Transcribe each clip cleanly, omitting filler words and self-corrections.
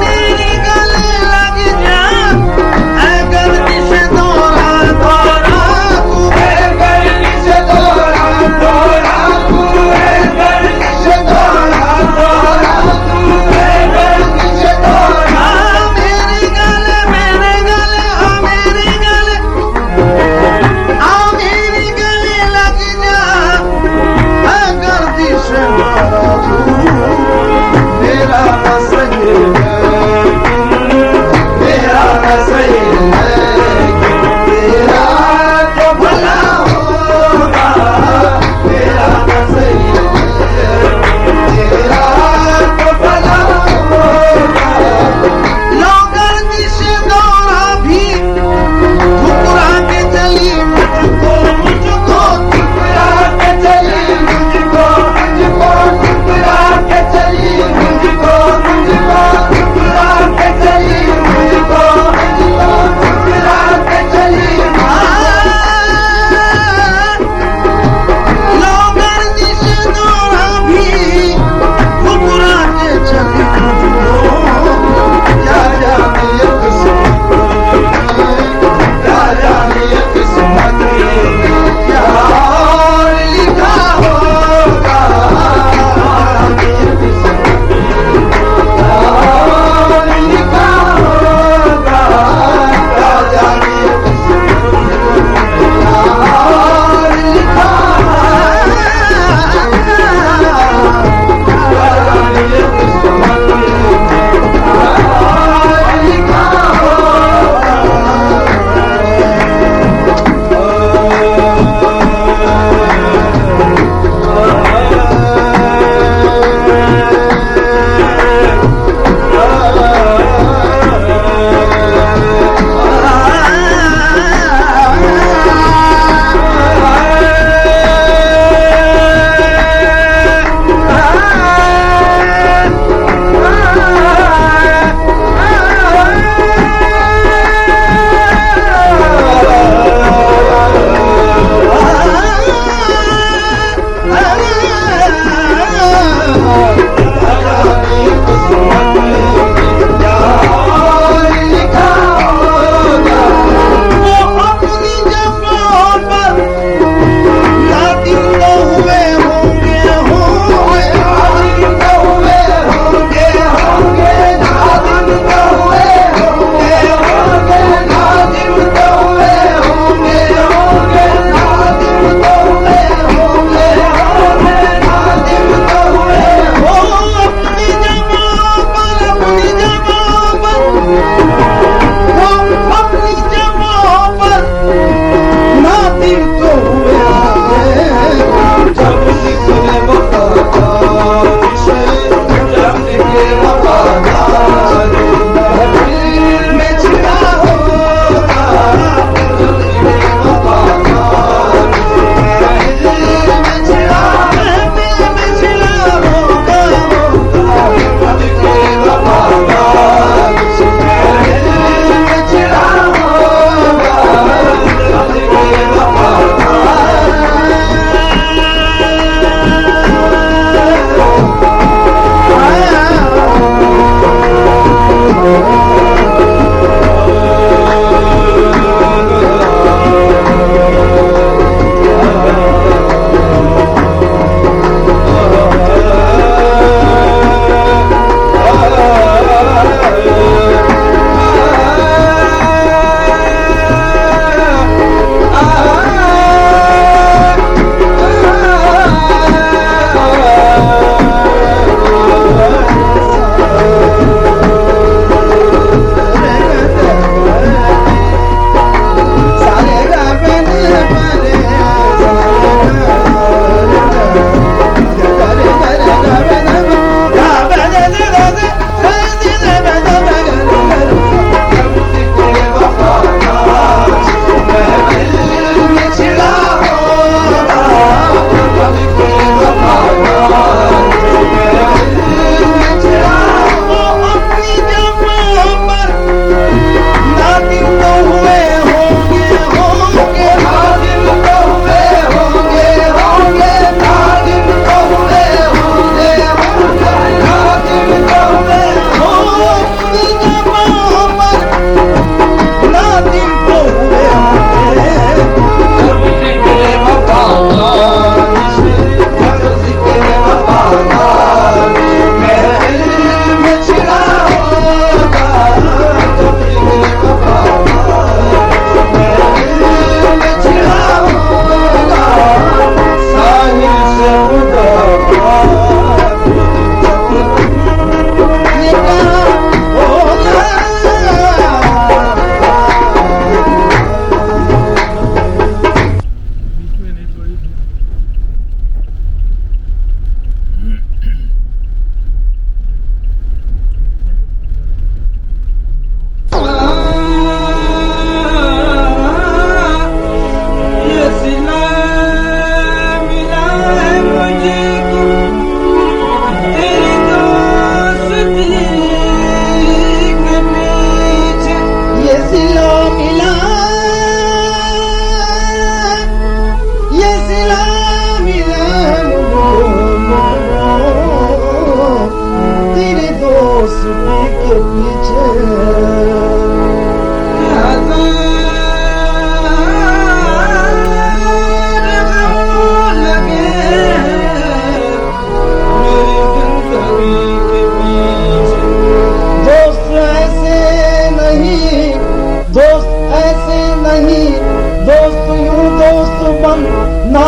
मेरी गले लग जा अगर दिशा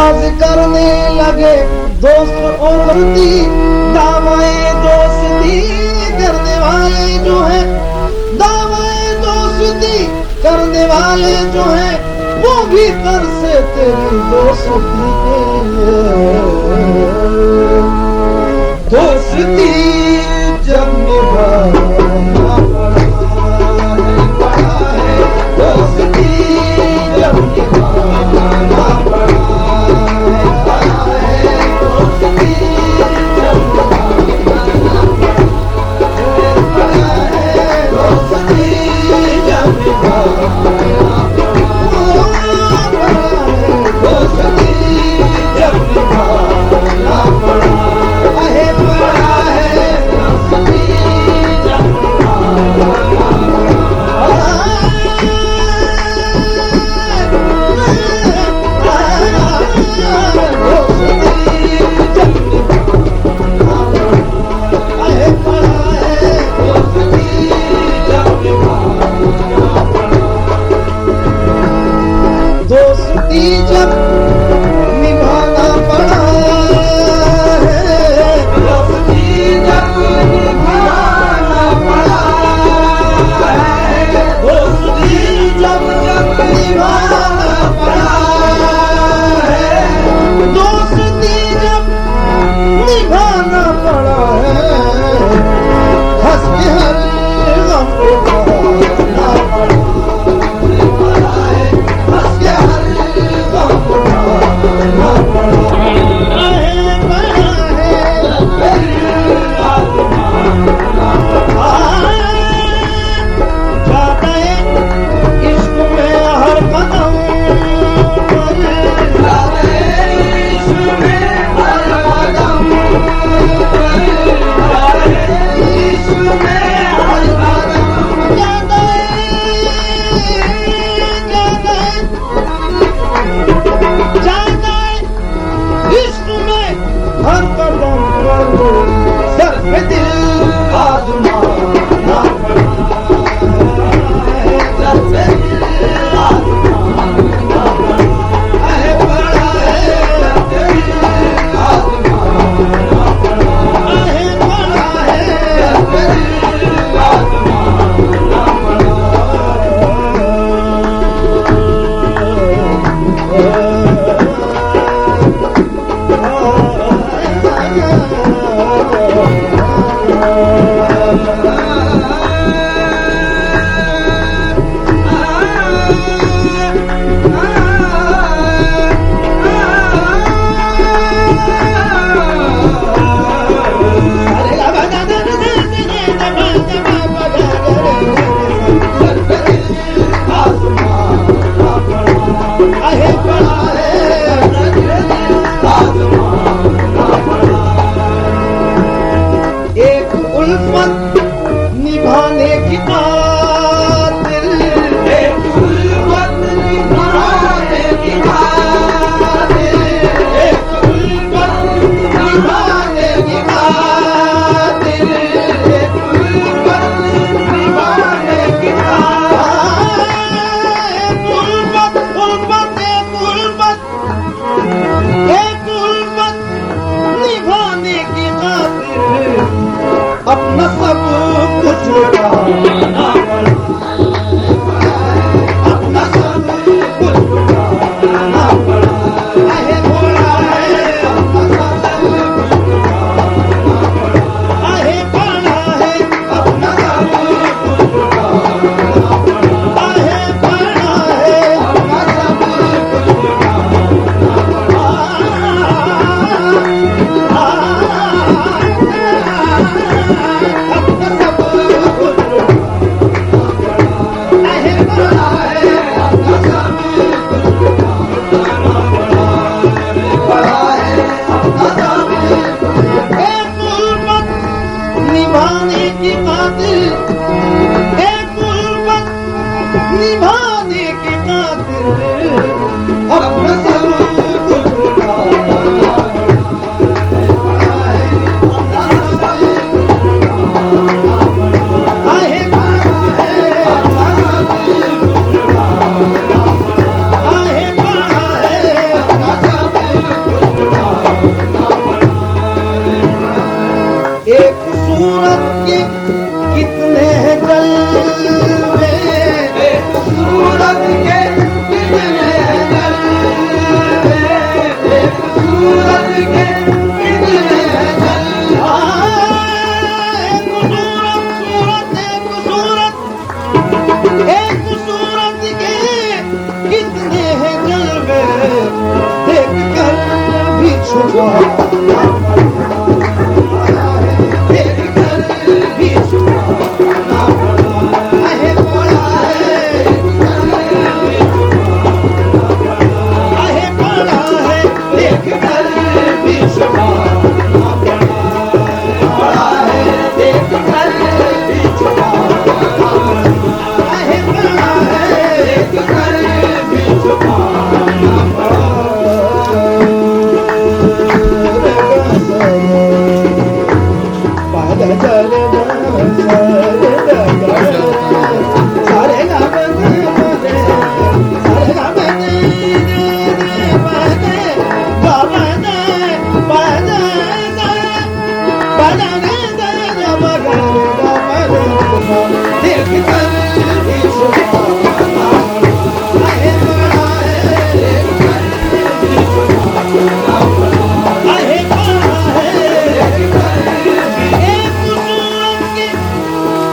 नाज करने लगे दोस्त और दोस्ती, दावाए दोस्ती करने वाले जो है, दावाए दोस्ती करने वाले जो है, वो भी कर से तेरी दोस्ती के दोस्ती जब निभाना पड़ा है, दोस्ती जब निभाना पड़ा है, दोस्ती जब निभाना पड़ा है, दोस्ती जब निभाना दोस्ती जब निभाना पड़ा है, दोस्ती जब निभाना पड़ा है, दोस्ती जब निभाना पड़ा है, दोस्ती जब निभाना पड़ा है, हंस के हर गम को भुलाना पड़ा है, हंस के हर गम को भुलाना पड़ा है, जाते इश्क में हर कदम पर, जाते इश्क में हर कदम पर, जाते इश्क में हर कदम, जाते इश्क में हर कदम पर सर पे दिल आजमाना पड़ा है, सर पे दिल आजमाना पड़ा है, सर पे दिल आजमाना पड़ा है, सर पे दिल आजमाना उल्फत निभाने की खातिर, एक उल्फत निभाने की खातिर, एक उल्फत निभाने की खातिर, एक उल्फत निभाने की खातिर, एक उल्फत उल्फत एक उल्फत निभाने की खातिर अपना सब कुछ लुटाना पड़ा, अपना सब कुछ लुटाना पड़ा है, थोड़ा है, अपना सब कुछ लुटाना पड़ा है, बड़ा है, अपना सब कुछ लुटाना पड़ा है, बड़ा है, अपना सब कुछ लुटाना पड़ा निभाने की खातिर, एक उल्फत निभाने की खातिर अपना सब कुछ लुटाना पड़ा है, कितने हैं जलवे देख कर भी छुपाना पड़ा है, देख कर भी छुपाना पड़ा है, पड़ा है, आहे पड़ा है, देख कर भी छुपाना पड़ा है, देख कर भी छुपाना आहे पड़ा है, देख कर भी छुपाना पड़ा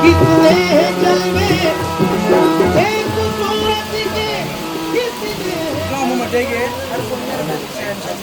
कितने हैं जलवे एक सूरत के कितने गाँव में जाइए हर कोई